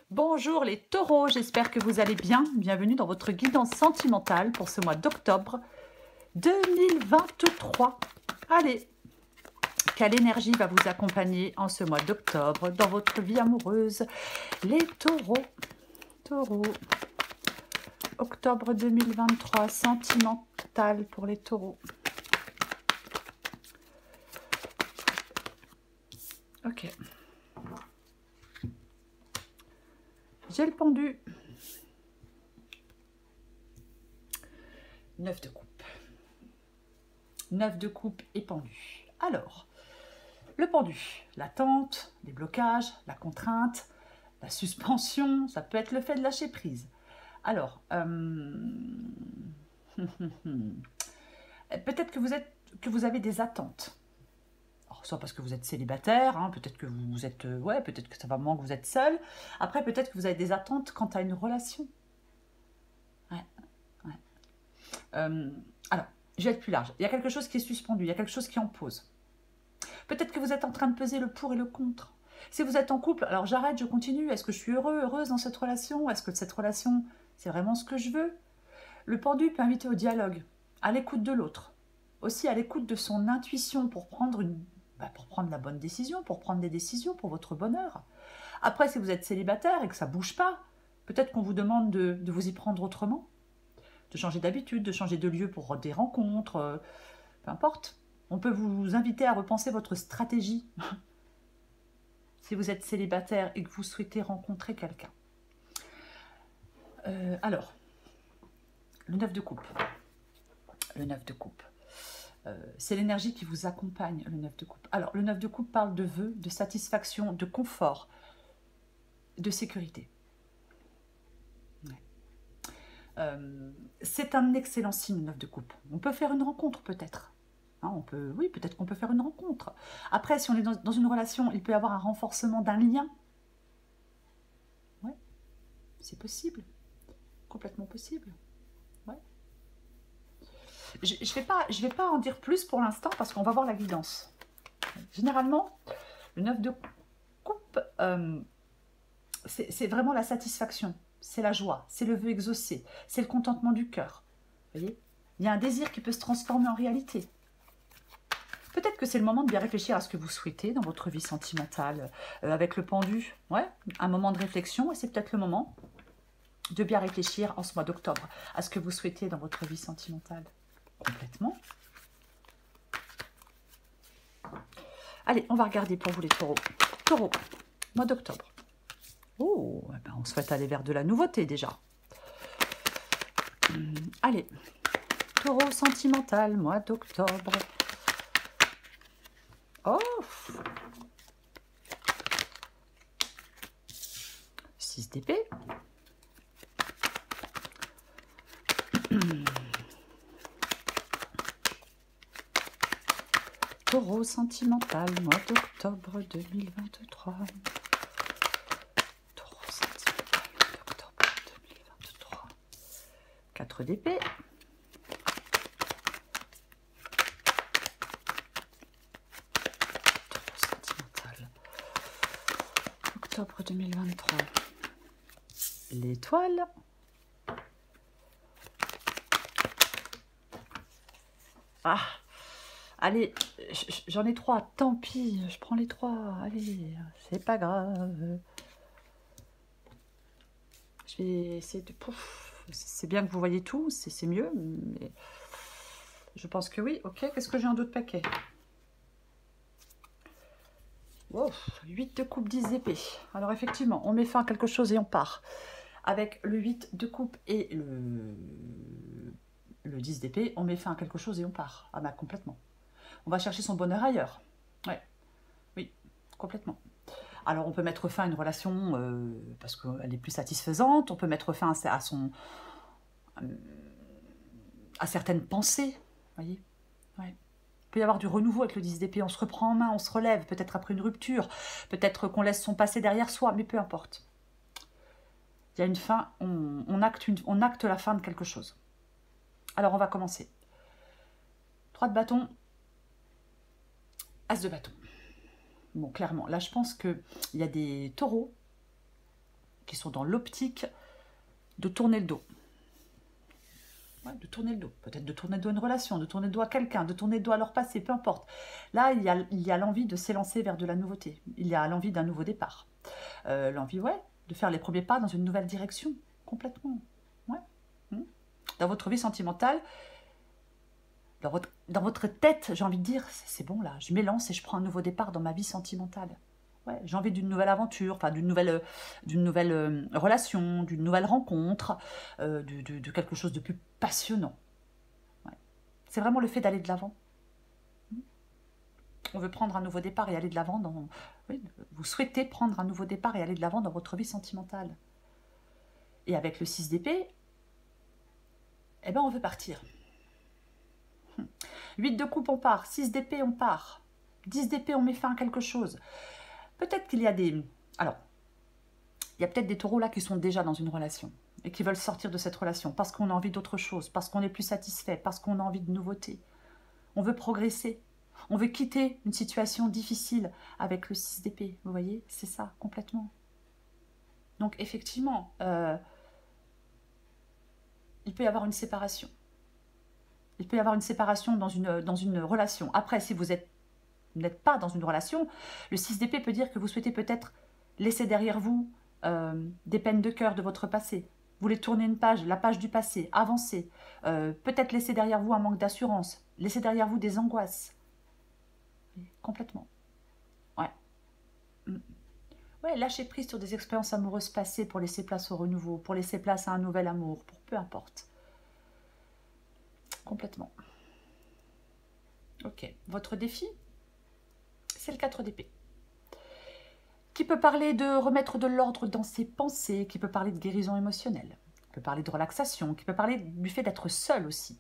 Bonjour les taureaux, j'espère que vous allez bien. Bienvenue dans votre guidance sentimentale pour ce mois d'octobre 2023. Allez, quelle énergie va vous accompagner en ce mois d'octobre dans votre vie amoureuse? Les taureaux, octobre 2023, sentimental pour les taureaux. Ok. J'ai le pendu. 9 de coupe. 9 de coupe et pendu. Alors, le pendu, l'attente, les blocages, la contrainte, la suspension, ça peut être le fait de lâcher prise. Alors, peut-être que vous avez des attentes. Alors, soit parce que vous êtes célibataire, hein, peut-être que vous êtes, peut-être que ça va un moment que vous êtes seul. Après, peut-être que vous avez des attentes quant à une relation. Ouais. Alors, je vais être plus large. Il y a quelque chose qui est suspendu, il y a quelque chose qui est en pause. Peut-être que vous êtes en train de peser le pour et le contre. Si vous êtes en couple, alors j'arrête, je continue. Est-ce que je suis heureuse dans cette relation? Est-ce que cette relation, c'est vraiment ce que je veux? Le pendu peut inviter au dialogue, à l'écoute de l'autre. Aussi à l'écoute de son intuition pour prendre la bonne décision, pour prendre des décisions pour votre bonheur. Après, si vous êtes célibataire et que ça ne bouge pas, peut-être qu'on vous demande de vous y prendre autrement, de changer d'habitude, de changer de lieu pour des rencontres, peu importe. On peut vous inviter à repenser votre stratégie si vous êtes célibataire et que vous souhaitez rencontrer quelqu'un. Alors, le 9 de coupe. Le 9 de coupe. C'est l'énergie qui vous accompagne, le 9 de coupe. Alors, le 9 de coupe parle de vœux, de satisfaction, de confort, de sécurité. C'est un excellent signe, le 9 de coupe. On peut faire une rencontre, peut-être. Hein, oui, peut-être qu'on peut faire une rencontre. Après, si on est dans une relation, il peut y avoir un renforcement d'un lien. Ouais, c'est possible. Complètement possible. Ouais. Je ne vais pas en dire plus pour l'instant parce qu'on va voir la guidance. Généralement, le 9 de coupe, c'est vraiment la satisfaction, c'est la joie, c'est le vœu exaucé, c'est le contentement du cœur. Vous voyez, il y a un désir qui peut se transformer en réalité. Peut-être que c'est le moment de bien réfléchir à ce que vous souhaitez dans votre vie sentimentale avec le pendu. Ouais, un moment de réflexion et c'est peut-être le moment de bien réfléchir en ce mois d'octobre à ce que vous souhaitez dans votre vie sentimentale. Complètement. Allez, on va regarder pour vous les taureaux. Taureau, mois d'octobre. Oh, eh ben on souhaite aller vers de la nouveauté déjà. Allez, taureau sentimental, mois d'octobre. Oh, 6 d'épée. Taureau sentimental, mois d'octobre 2023. Taureau sentimental, mois d'octobre 2023. 4 d'épée. Taureau sentimental. Octobre 2023. L'étoile. Ah, allez, j'en ai 3, tant pis, je prends les 3, allez, c'est pas grave. Je vais essayer de... C'est bien que vous voyez tout, c'est mieux, mais je pense que oui. Ok, qu'est-ce que j'ai en d'autres paquets? Wow, 8 de coupe, 10 d'épée. Alors effectivement, on met fin à quelque chose et on part. Avec le 8 de coupe et le 10 d'épée, on met fin à quelque chose et on part. Ah bah complètement. On va chercher son bonheur ailleurs. Ouais, oui, complètement. Alors on peut mettre fin à une relation parce qu'elle est plus satisfaisante. On peut mettre fin à certaines pensées. Voyez, ouais. Il peut y avoir du renouveau avec le 10 d'épée. On se reprend en main, on se relève, peut-être après une rupture, peut-être qu'on laisse son passé derrière soi, mais peu importe. Il y a une fin, on acte la fin de quelque chose. Alors on va commencer. 3 de bâton, As de bâton. Bon, clairement, là je pense qu'il y a des taureaux qui sont dans l'optique de tourner le dos. Ouais, de tourner le dos. Peut-être de tourner le dos à une relation, de tourner le dos à quelqu'un, de tourner le dos à leur passé, peu importe. Là, il y a l'envie de s'élancer vers de la nouveauté. Il y a l'envie d'un nouveau départ. L'envie, ouais, de faire les premiers pas dans une nouvelle direction. Complètement. Ouais. Dans votre vie sentimentale, dans votre tête, j'ai envie de dire, c'est bon là, je m'élance et je prends un nouveau départ dans ma vie sentimentale. Ouais, j'ai envie d'une nouvelle aventure, enfin d'une nouvelle relation, d'une nouvelle rencontre, de quelque chose de plus passionnant. Ouais. C'est vraiment le fait d'aller de l'avant. On veut prendre un nouveau départ et aller de l'avant dans... Oui, vous souhaitez prendre un nouveau départ et aller de l'avant dans votre vie sentimentale. Et avec le 6 d'épée, eh ben on veut partir. 8 de coupe, on part. 6 d'épée, on part. 10 d'épée, on met fin à quelque chose. Peut-être qu'il y a des... Alors, il y a peut-être des taureaux là qui sont déjà dans une relation et qui veulent sortir de cette relation parce qu'on a envie d'autre chose, parce qu'on est plus satisfait, parce qu'on a envie de nouveautés. On veut progresser. On veut quitter une situation difficile avec le 6 d'épée. Vous voyez, c'est ça, complètement. Donc, effectivement, il peut y avoir une séparation. Il peut y avoir une séparation dans une relation. Après, si vous n'êtes pas dans une relation, le 6 d'épée peut dire que vous souhaitez peut-être laisser derrière vous des peines de cœur de votre passé. Vous voulez tourner une page, la page du passé, avancer. Peut-être laisser derrière vous un manque d'assurance. Laisser derrière vous des angoisses. Complètement. Ouais. Ouais, lâcher prise sur des expériences amoureuses passées pour laisser place au renouveau, pour laisser place à un nouvel amour, pour peu importe. Complètement. Ok. Votre défi, c'est le 4 d'épée. Qui peut parler de remettre de l'ordre dans ses pensées, qui peut parler de guérison émotionnelle, qui peut parler de relaxation, qui peut parler du fait d'être seul aussi.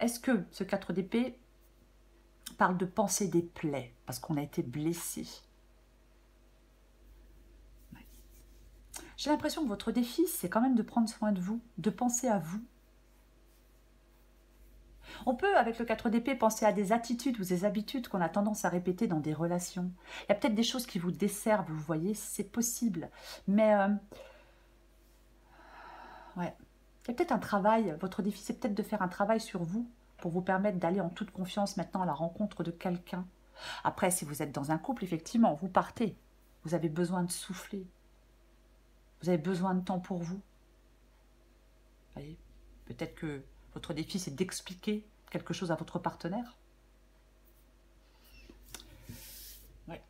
Est-ce que ce 4 d'épée parle de penser des plaies, parce qu'on a été blessé? Ouais. J'ai l'impression que votre défi, c'est quand même de prendre soin de vous, de penser à vous. On peut, avec le 4 d'épée, penser à des attitudes ou des habitudes qu'on a tendance à répéter dans des relations. Il y a peut-être des choses qui vous desservent, vous voyez, c'est possible. Mais, ouais, il y a peut-être un travail, votre défi, c'est peut-être de faire un travail sur vous pour vous permettre d'aller en toute confiance maintenant à la rencontre de quelqu'un. Après, si vous êtes dans un couple, effectivement, vous partez. Vous avez besoin de souffler. Vous avez besoin de temps pour vous. Vous voyez, peut-être que votre défi, c'est d'expliquer quelque chose à votre partenaire. Ouais.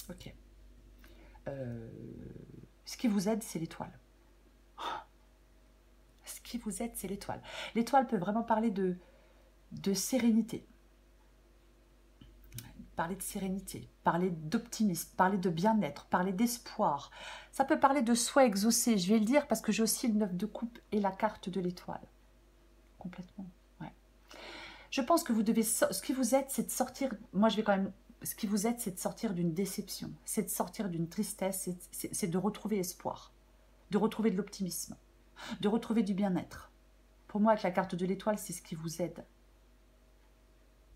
Ok. Ce qui vous aide, c'est l'étoile. Ce qui vous aide, c'est l'étoile. L'étoile peut vraiment parler de sérénité. Parler de sérénité, parler d'optimisme, parler de bien-être, parler d'espoir. Ça peut parler de soi exaucé, je vais le dire parce que j'ai aussi le 9 de coupe et la carte de l'étoile. Complètement, ouais. Je pense que vous devez... Ce qui vous aide, c'est de sortir... Moi, je vais quand même... Ce qui vous aide, c'est de sortir d'une déception, c'est de sortir d'une tristesse, c'est de retrouver espoir, de retrouver de l'optimisme, de retrouver du bien-être. Pour moi, avec la carte de l'étoile, c'est ce qui vous aide.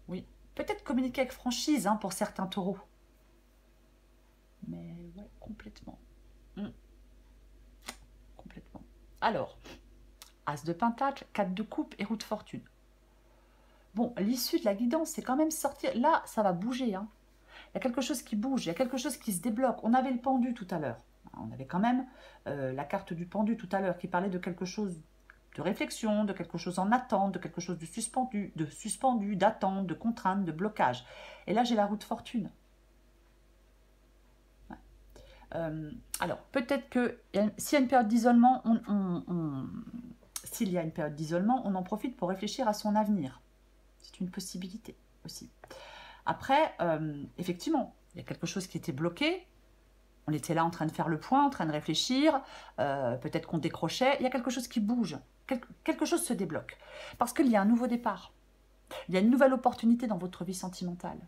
Oui. Peut-être communiquer avec franchise pour certains taureaux. Mais ouais, complètement. Complètement. Alors, As de pentacle, 4 de coupe et roue de fortune. Bon, l'issue de la guidance, c'est quand même sortir. Là, ça va bouger. Il y a quelque chose qui bouge, il y a quelque chose qui se débloque. On avait le pendu tout à l'heure. On avait quand même la carte du pendu tout à l'heure qui parlait de quelque chose de réflexion, de quelque chose en attente, de quelque chose de suspendu, d'attente, de contrainte, de blocage. Et là, j'ai la roue de fortune. Ouais. Alors, peut-être que s'il y a une période d'isolement, s'il y a une période d'isolement, on en profite pour réfléchir à son avenir. C'est une possibilité aussi. Après, effectivement, il y a quelque chose qui était bloqué. On était là en train de faire le point, en train de réfléchir. Peut-être qu'on décrochait. Il y a quelque chose qui bouge. Quelque chose se débloque. Parce qu'il y a un nouveau départ. Il y a une nouvelle opportunité dans votre vie sentimentale.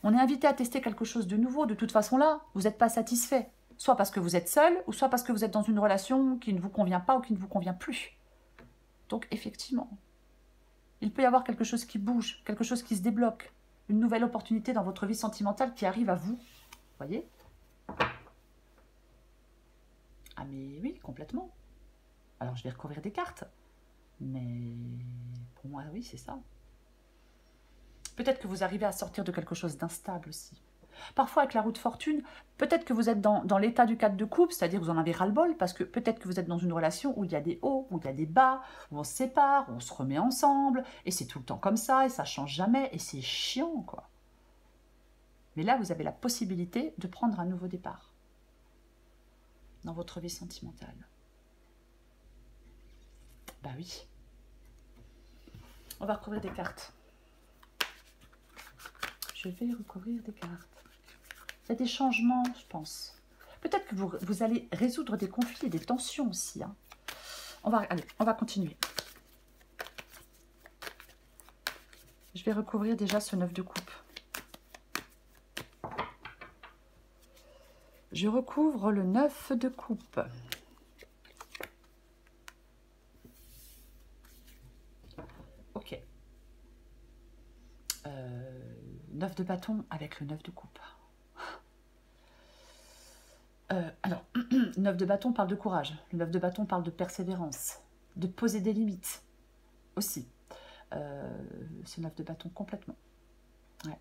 On est invité à tester quelque chose de nouveau. De toute façon, là, vous n'êtes pas satisfait. Soit parce que vous êtes seul, ou soit parce que vous êtes dans une relation qui ne vous convient pas ou qui ne vous convient plus. Donc, effectivement, il peut y avoir quelque chose qui bouge, quelque chose qui se débloque. une nouvelle opportunité dans votre vie sentimentale qui arrive à vous. Vous voyez? Ah mais oui, complètement. Alors je vais recouvrir des cartes. Mais pour moi, oui, c'est ça. Peut-être que vous arrivez à sortir de quelque chose d'instable aussi. Parfois, avec la roue de fortune, peut-être que vous êtes dans l'état du 4 de coupe, c'est-à-dire que vous en avez ras-le-bol, parce que peut-être que vous êtes dans une relation où il y a des hauts, où il y a des bas, où on se sépare, où on se remet ensemble, et c'est tout le temps comme ça, et ça change jamais, et c'est chiant, quoi. Mais là, vous avez la possibilité de prendre un nouveau départ dans votre vie sentimentale. Bah oui. On va recouvrir des cartes. Je vais recouvrir des cartes. Il y a des changements, je pense. Peut-être que vous allez résoudre des conflits et des tensions aussi. Hein. Allez, on va continuer. Je vais recouvrir déjà ce 9 de coupe. Je recouvre le 9 de coupe. Ok. 9 de bâton avec le 9 de coupe. Alors, 9 de bâton parle de courage. Le 9 de bâton parle de persévérance, de poser des limites aussi. Ce 9 de bâton complètement. Ouais.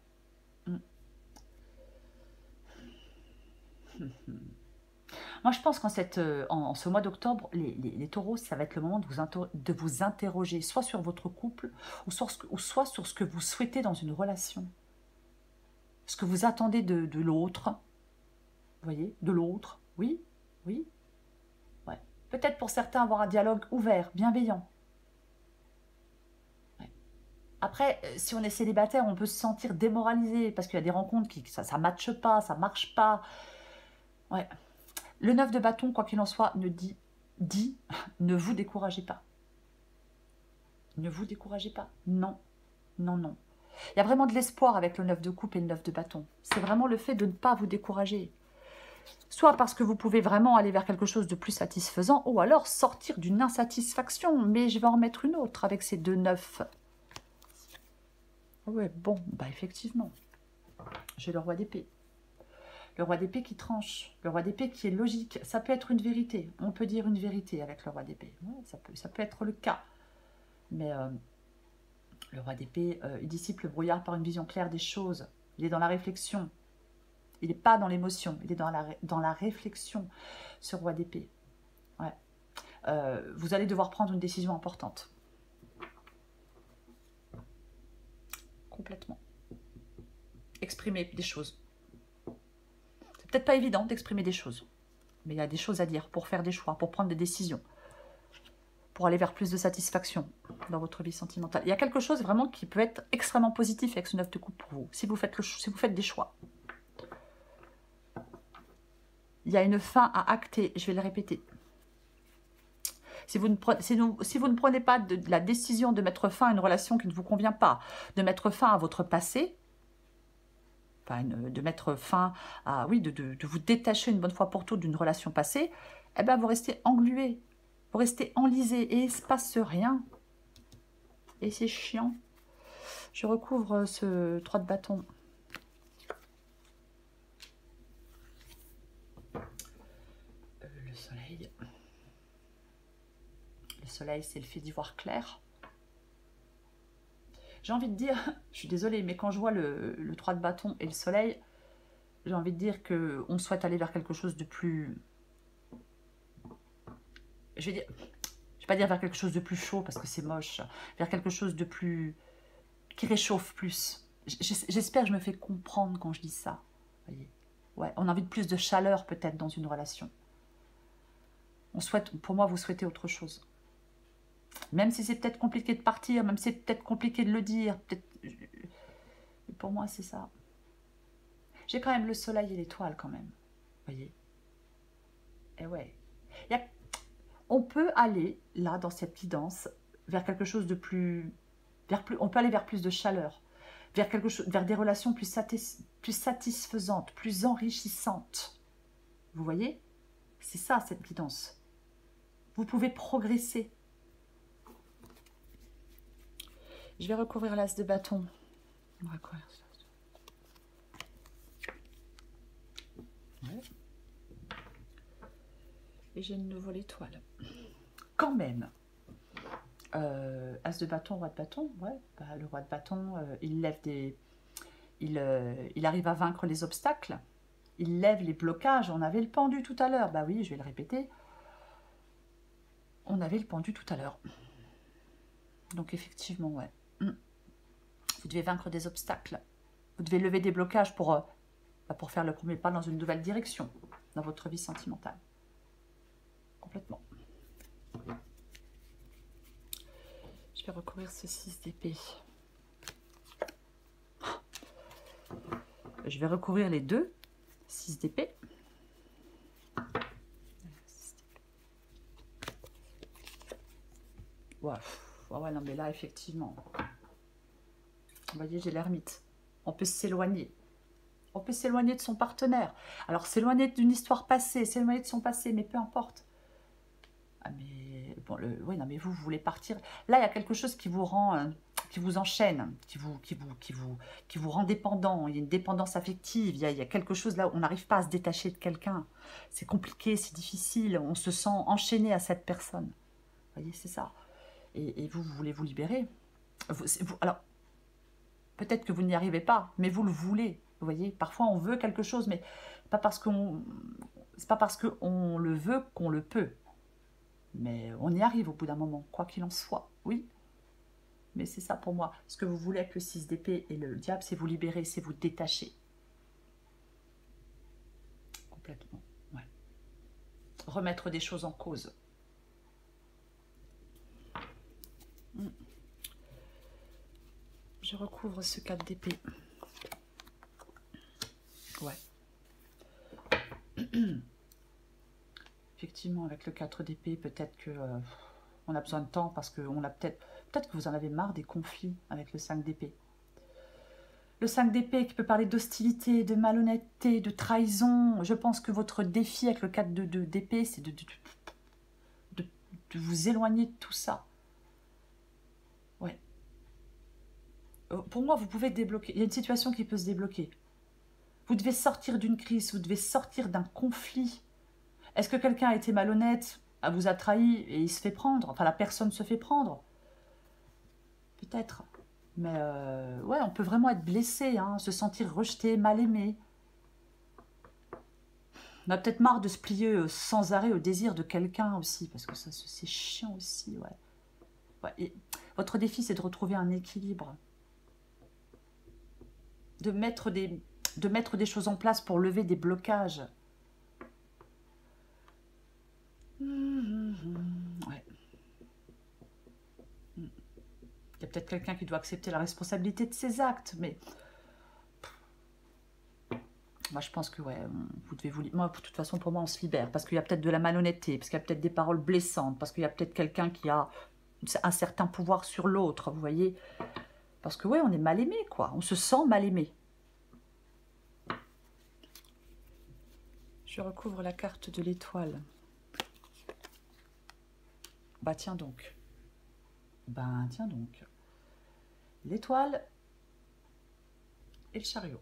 Moi, je pense qu'en ce mois d'octobre, les taureaux, ça va être le moment de vous interroger, soit sur votre couple, ou soit sur ce que vous souhaitez dans une relation. Ce que vous attendez de l'autre. Vous voyez, de l'autre. Oui, oui. Ouais. Peut-être pour certains avoir un dialogue ouvert, bienveillant. Ouais. Après, si on est célibataire, on peut se sentir démoralisé parce qu'il y a des rencontres qui ça ne matche pas, ça ne marche pas. Ouais. Le 9 de bâton, quoi qu'il en soit, dit ne vous découragez pas. Ne vous découragez pas. Non, non, non. Il y a vraiment de l'espoir avec le 9 de coupe et le 9 de bâton. C'est vraiment le fait de ne pas vous décourager. Soit parce que vous pouvez vraiment aller vers quelque chose de plus satisfaisant, ou alors sortir d'une insatisfaction. Mais je vais en remettre une autre avec ces deux 9. Ouais, bon, bah effectivement. J'ai le roi d'épée. Le roi d'épée qui tranche, le roi d'épée qui est logique. Ça peut être une vérité. On peut dire une vérité avec le roi d'épée. Ouais, ça peut être le cas. Mais le roi d'épée, il dissipe le brouillard par une vision claire des choses. Il est dans la réflexion. Il n'est pas dans l'émotion. Il est dans la réflexion, ce roi d'épée. Ouais. Vous allez devoir prendre une décision importante. Complètement. Exprimer des choses. C'est peut-être pas évident d'exprimer des choses. Mais il y a des choses à dire pour faire des choix, pour prendre des décisions. Pour aller vers plus de satisfaction dans votre vie sentimentale. Il y a quelque chose vraiment qui peut être extrêmement positif avec ce 9 de coupe pour vous, si vous faites des choix. Il y a une fin à acter, je vais le répéter. Si vous ne prenez pas la décision de mettre fin à une relation qui ne vous convient pas, de mettre fin à votre passé, enfin, de mettre fin à, oui, de vous détacher une bonne fois pour toutes d'une relation passée, eh ben vous restez englué. Vous restez enlisé et il ne se passe rien. Et c'est chiant. Je recouvre ce 3 de bâton. Le soleil. Le soleil, c'est le fait d'y voir clair. J'ai envie de dire, je suis désolée, mais quand je vois le 3 de bâton et le soleil, j'ai envie de dire qu'on souhaite aller vers quelque chose de plus... Je vais pas dire vers quelque chose de plus chaud parce que c'est moche, vers quelque chose de plus... qui réchauffe plus. J'espère que je me fais comprendre quand je dis ça. Voyez. Ouais, on a envie de plus de chaleur peut-être dans une relation. On souhaite, pour moi, vous souhaitez autre chose. Même si c'est peut-être compliqué de partir, même si c'est peut-être compliqué de le dire, pour moi, c'est ça. J'ai quand même le soleil et l'étoile quand même. Voyez. Et ouais. On peut aller, là, dans cette guidance, vers quelque chose de plus... on peut aller vers plus de chaleur, vers des relations plus satisfaisantes, plus enrichissantes. Vous voyez? C'est ça, cette guidance. Vous pouvez progresser. Je vais recouvrir l'as de bâton. On va recouvrir l'as de Et j'ai une nouvelle étoile. Quand même. As de bâton, roi de bâton. Ouais, bah, le roi de bâton, il lève des... Il arrive à vaincre les obstacles. Il lève les blocages. On avait le pendu tout à l'heure. Bah oui, je vais le répéter. On avait le pendu tout à l'heure. Donc effectivement, ouais. Vous devez vaincre des obstacles. Vous devez lever des blocages pour faire le premier pas dans une nouvelle direction, dans votre vie sentimentale. Complètement. Je vais recourir ce 6 d'épée. Je vais recourir les deux. 6 d'épée. Ouais. Ouais, non, mais là, effectivement. Vous voyez, j'ai l'ermite. On peut s'éloigner. On peut s'éloigner de son partenaire. Alors, s'éloigner d'une histoire passée, s'éloigner de son passé, mais peu importe. Ah, mais bon, oui, non, mais vous voulez partir. Là, il y a quelque chose qui vous rend, qui vous enchaîne, qui vous rend dépendant. Il y a une dépendance affective. Il y a quelque chose là où on n'arrive pas à se détacher de quelqu'un. C'est compliqué, c'est difficile. On se sent enchaîné à cette personne. Vous voyez, c'est ça. Et vous voulez vous libérer. Alors, peut-être que vous n'y arrivez pas, mais vous le voulez. Vous voyez, parfois on veut quelque chose, mais c'est pas parce qu'on le veut qu'on le peut. Mais on y arrive au bout d'un moment, quoi qu'il en soit. Oui, mais c'est ça pour moi. Ce que vous voulez avec le 6 d'épée et le diable, c'est vous libérer, c'est vous détacher. Complètement, ouais. Remettre des choses en cause. Je recouvre ce 4 d'épée. Ouais. Effectivement, avec le 4 d'épée, peut-être que on a besoin de temps parce que on a peut-être que vous en avez marre des conflits avec le 5 d'épée. Le 5 d'épée qui peut parler d'hostilité, de malhonnêteté, de trahison. Je pense que votre défi avec le 4 d'épée, c'est de vous éloigner de tout ça. Ouais. Pour moi, vous pouvez débloquer. Il y a une situation qui peut se débloquer. Vous devez sortir d'une crise, vous devez sortir d'un conflit. Est-ce que quelqu'un a été malhonnête, vous a trahi et il se fait prendre? Enfin, la personne se fait prendre. Peut-être. Mais ouais, on peut vraiment être blessé, hein, se sentir rejeté, mal aimé. On a peut-être marre de se plier sans arrêt au désir de quelqu'un aussi, parce que ça, c'est chiant aussi, ouais. Ouais, et votre défi, c'est de retrouver un équilibre. De mettre des choses en place pour lever des blocages. Ouais. Il y a peut-être quelqu'un qui doit accepter la responsabilité de ses actes, mais moi je pense que ouais, vous devez vous libérer. Moi, de toute façon, pour moi, on se libère parce qu'il y a peut-être de la malhonnêteté, parce qu'il y a peut-être des paroles blessantes, parce qu'il y a peut-être quelqu'un qui a un certain pouvoir sur l'autre, vous voyez. Parce que ouais, on est mal aimé, quoi. On se sent mal aimé. Je recouvre la carte de l'étoile. Bah tiens donc. Ben tiens donc. L'étoile et le chariot.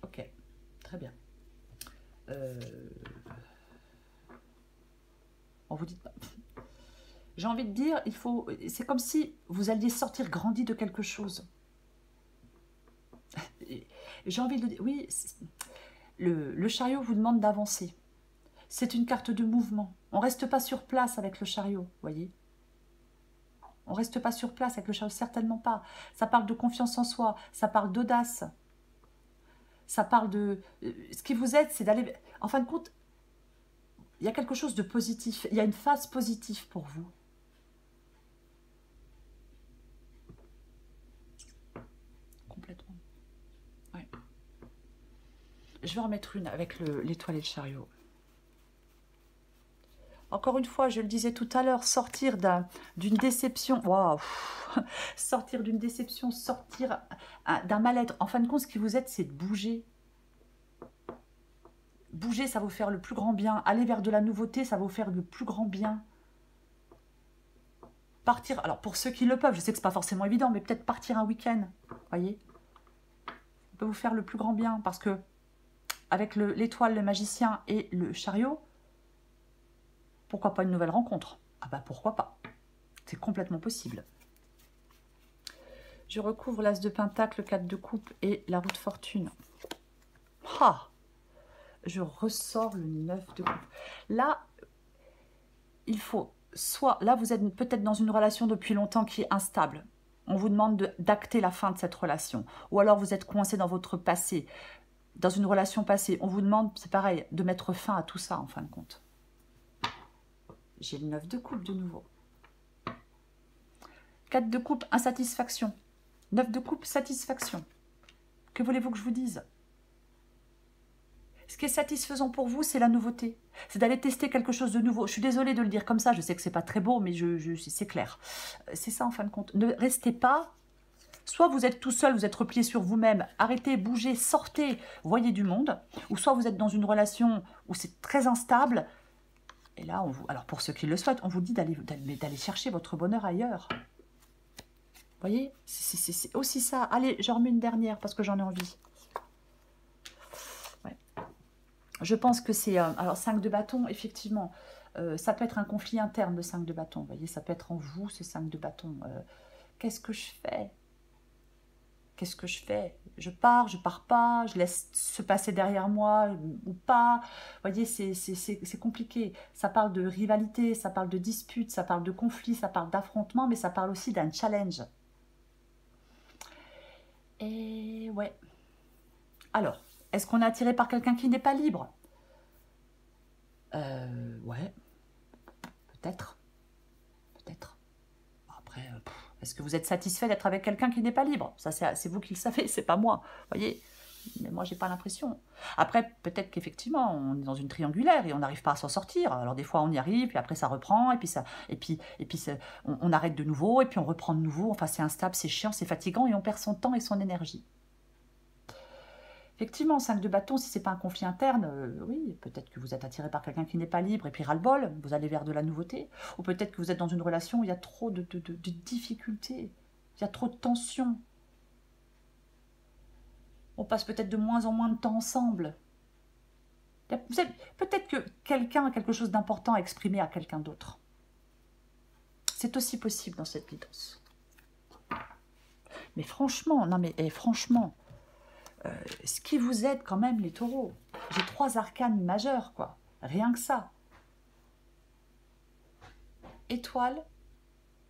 Ok, très bien. On vous dit pas. J'ai envie de dire, c'est comme si vous alliez sortir grandi de quelque chose. J'ai envie de dire, oui, le chariot vous demande d'avancer. C'est une carte de mouvement. On ne reste pas sur place avec le chariot, voyez. On ne reste pas sur place avec le chariot, certainement pas. Ça parle de confiance en soi, ça parle d'audace. Ça parle de... Ce qui vous aide, c'est d'aller... En fin de compte, il y a quelque chose de positif. Il y a une phase positive pour vous. Complètement. Ouais. Je vais en mettre une avec l'étoile et le chariot. Encore une fois, je le disais tout à l'heure, sortir d'une déception, waouh, sortir d'une déception, sortir d'un mal-être. En fin de compte, ce qui vous aide, c'est de bouger. Bouger, ça va vous faire le plus grand bien. Aller vers de la nouveauté, ça va vous faire le plus grand bien. Partir, alors pour ceux qui le peuvent, je sais que c'est pas forcément évident, mais peut-être partir un week-end, voyez. Ça peut vous faire le plus grand bien, parce que avec l'étoile, le magicien et le chariot, Pourquoi pas une nouvelle rencontre? Ah bah pourquoi pas? C'est complètement possible. Je recouvre l'as de pentacle, le 4 de coupe et la roue de fortune. Ah! Je ressors le 9 de coupe. Là, il faut soit... Là, vous êtes peut-être dans une relation depuis longtemps qui est instable. On vous demande d'acter la fin de cette relation. Ou alors vous êtes coincé dans votre passé, dans une relation passée. On vous demande, c'est pareil, de mettre fin à tout ça en fin de compte. J'ai le 9 de coupe de nouveau. 4 de coupe, insatisfaction. 9 de coupe, satisfaction. Que voulez-vous que je vous dise? Ce qui est satisfaisant pour vous, c'est la nouveauté. C'est d'aller tester quelque chose de nouveau. Je suis désolée de le dire comme ça, je sais que c'est pas très beau, mais c'est clair. C'est ça en fin de compte. Ne restez pas... Soit vous êtes tout seul, vous êtes replié sur vous-même, arrêtez, bougez, sortez, voyez du monde. Ou soit vous êtes dans une relation où c'est très instable. Et là, alors pour ceux qui le souhaitent, on vous dit d'aller chercher votre bonheur ailleurs. Vous voyez, c'est aussi ça. Allez, j'en remets une dernière parce que j'en ai envie. Ouais. Je pense que c'est... alors, 5 de bâton, effectivement, ça peut être un conflit interne, le 5 de bâton. Vous voyez, ça peut être en vous, ce 5 de bâton. Qu'est-ce que je fais? Qu'est-ce que je fais? Je pars pas, je laisse se passer derrière moi ou pas. Vous voyez, c'est compliqué. Ça parle de rivalité, ça parle de dispute, ça parle de conflit, ça parle d'affrontement, mais ça parle aussi d'un challenge. Et ouais. Alors, est-ce qu'on est attiré par quelqu'un qui n'est pas libre? Ouais. Peut-être. Peut-être. Après, est-ce que vous êtes satisfait d'être avec quelqu'un qui n'est pas libre? Ça, c'est vous qui le savez, c'est pas moi. Vous voyez? Mais moi, j'ai pas l'impression. Après, peut-être qu'effectivement, on est dans une triangulaire et on n'arrive pas à s'en sortir. Alors, des fois, on y arrive, puis après, ça reprend, et puis on arrête de nouveau, et puis on reprend de nouveau. Enfin, c'est instable, c'est chiant, c'est fatigant, et on perd son temps et son énergie. Effectivement, 5 de bâton, si ce n'est pas un conflit interne, oui, peut-être que vous êtes attiré par quelqu'un qui n'est pas libre, et puis ras-le-bol, vous allez vers de la nouveauté. Ou peut-être que vous êtes dans une relation où il y a trop de difficultés, il y a trop de tensions. On passe peut-être de moins en moins de temps ensemble. Peut-être que quelqu'un a quelque chose d'important à exprimer à quelqu'un d'autre. C'est aussi possible dans cette guidance. Mais franchement, non mais franchement, ce qui vous aide quand même les taureaux, j'ai 3 arcanes majeurs, quoi. Rien que ça. Étoile,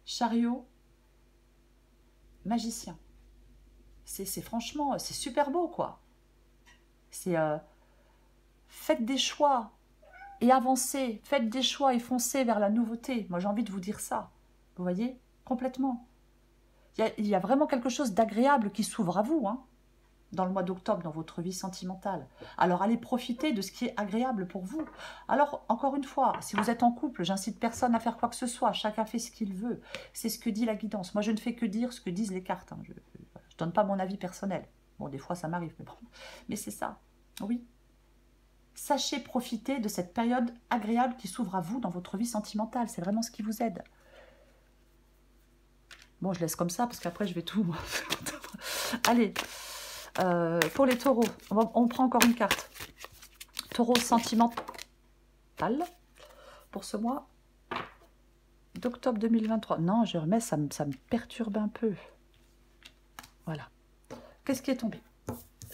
chariot, magicien. C'est franchement, c'est super beau, quoi. C'est faites des choix et avancez, faites des choix et foncez vers la nouveauté. Moi, j'ai envie de vous dire ça. Vous voyez, complètement. Il y a vraiment quelque chose d'agréable qui s'ouvre à vous, hein, dans le mois d'octobre, dans votre vie sentimentale. Alors, allez profiter de ce qui est agréable pour vous. Alors, encore une fois, si vous êtes en couple, j'incite personne à faire quoi que ce soit. Chacun fait ce qu'il veut. C'est ce que dit la guidance. Moi, je ne fais que dire ce que disent les cartes. Hein. Je ne donne pas mon avis personnel. Bon, des fois, ça m'arrive, mais bon. Mais c'est ça. Oui. Sachez profiter de cette période agréable qui s'ouvre à vous dans votre vie sentimentale. C'est vraiment ce qui vous aide. Bon, je laisse comme ça parce qu'après, je vais tout... Allez, pour les taureaux, on prend encore une carte. Taureau sentimental pour ce mois d'octobre 2023. Non, je remets, ça me perturbe un peu. Voilà. Qu'est-ce qui est tombé?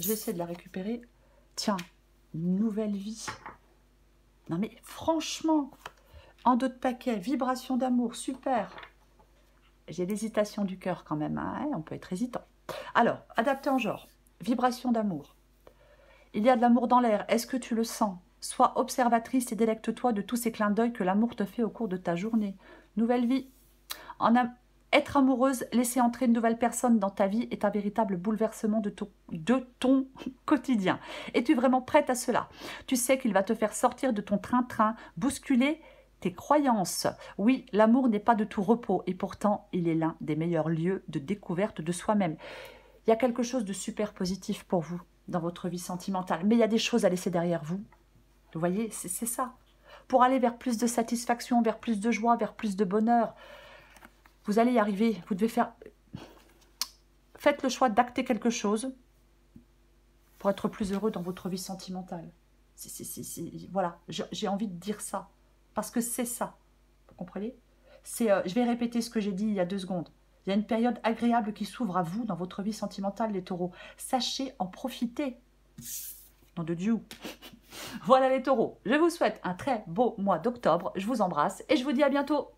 Je vais essayer de la récupérer. Tiens, nouvelle vie. Non mais franchement, en dos de paquet, vibration d'amour, super. J'ai l'hésitation du cœur quand même, hein, on peut être hésitant. Alors, adapté en genre, vibration d'amour. Il y a de l'amour dans l'air, est-ce que tu le sens? Sois observatrice et délecte-toi de tous ces clins d'œil que l'amour te fait au cours de ta journée. Nouvelle vie. Être amoureuse, laisser entrer une nouvelle personne dans ta vie est un véritable bouleversement de ton quotidien. Es-tu vraiment prête à cela? Tu sais qu'il va te faire sortir de ton train-train, bousculer tes croyances. Oui, l'amour n'est pas de tout repos et pourtant, il est l'un des meilleurs lieux de découverte de soi-même. Il y a quelque chose de super positif pour vous dans votre vie sentimentale, mais il y a des choses à laisser derrière vous. Vous voyez, c'est ça. Pour aller vers plus de satisfaction, vers plus de joie, vers plus de bonheur, vous allez y arriver. Vous devez faire... Faites le choix d'acter quelque chose pour être plus heureux dans votre vie sentimentale. Voilà, j'ai envie de dire ça. Parce que c'est ça. Vous comprenez? Je vais répéter ce que j'ai dit il y a 2 secondes. Il y a une période agréable qui s'ouvre à vous dans votre vie sentimentale, les taureaux. Sachez en profiter. Nom de Dieu. Voilà les taureaux. Je vous souhaite un très beau mois d'octobre. Je vous embrasse et je vous dis à bientôt.